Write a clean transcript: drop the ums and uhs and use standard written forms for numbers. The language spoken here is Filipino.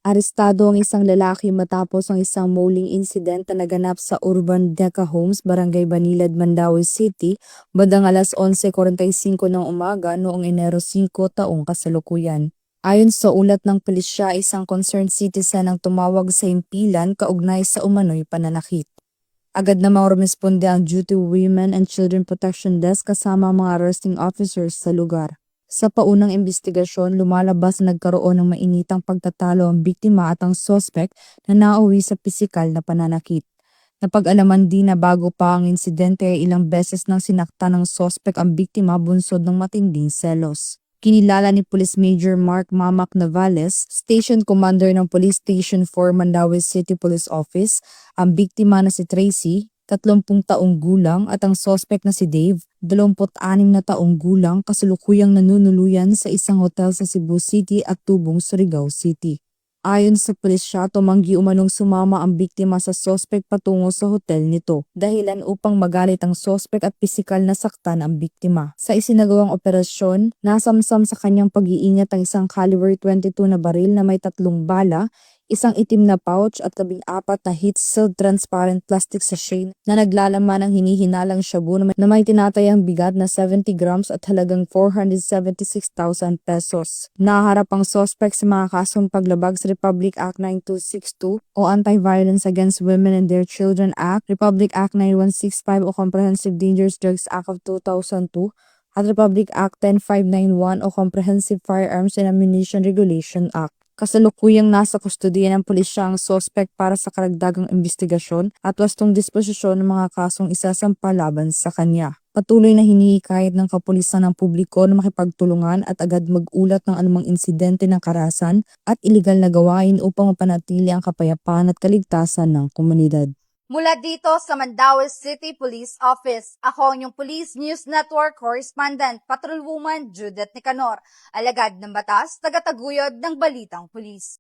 Arestado ang isang lalaki matapos ang isang mauling incident na naganap sa Urban Deca Homes, Barangay Banilad, Mandaue City, bandang alas 11:45 ng umaga noong Enero 5 taong kasalukuyan. Ayon sa ulat ng pulisya, isang concerned citizen ang tumawag sa himpilan kaugnay sa umano'y pananakit. Agad namang rumesponde ang Duty Women and Children Protection Desk kasama ang mga arresting officers sa lugar. Sa paunang investigasyon, lumalabas na nagkaroon ng mainitang pagtatalo ang biktima at ang sospek na nauwi sa pisikal na pananakit. Napag-alaman din na bago pa ang insidente ay ilang beses nang sinakta ng sospek ang biktima bunsod ng matinding selos. Kinilala ni Police Major Mark Mamak Navales, Station Commander ng Police Station 4 Mandaue City Police Office, ang biktima na si Tracy, 30 taong gulang at ang sospek na si Dave, 26 na taong gulang, kasalukuyang nanunuluyan sa isang hotel sa Cebu City at Tubong, Surigao City. Ayon sa pulisya, tumanggi umanong sumama ang biktima sa sospek patungo sa hotel nito, dahilan upang magalit ang sospek at pisikal na saktan ang biktima. Sa isinagawang operasyon, nasamsam sa kanyang pag-iingat ang isang caliber 22 na baril na may 3 bala, isang itim na pouch at 14 na heat-sealed transparent plastic sachet na naglalaman ng hinihinalang shabu na may tinatayang bigat na 70 grams at halagang 476,000 pesos. Naharap ang suspect sa mga kasong paglabag sa Republic Act 9262 o Anti-Violence Against Women and Their Children Act, Republic Act 9165 o Comprehensive Dangerous Drugs Act of 2002, at Republic Act 10591 o Comprehensive Firearms and Ammunition Regulation Act. Kasalukuyang nasa kustodiya ng pulisya ang sospek para sa karagdagang investigasyon at wastong disposisyon ng mga kasong isasampa laban sa kanya. Patuloy na hinihikayat ng kapulisan ng publiko na makipagtulungan at agad mag-ulat ng anumang insidente ng karahasan at iligal na gawain upang mapanatili ang kapayapaan at kaligtasan ng komunidad. Mula dito sa Mandaue City Police Office, ako ang inyong Police News Network Correspondent, Patrolwoman Judith Nicanor, alagad ng batas, tagataguyod ng Balitang Pulis.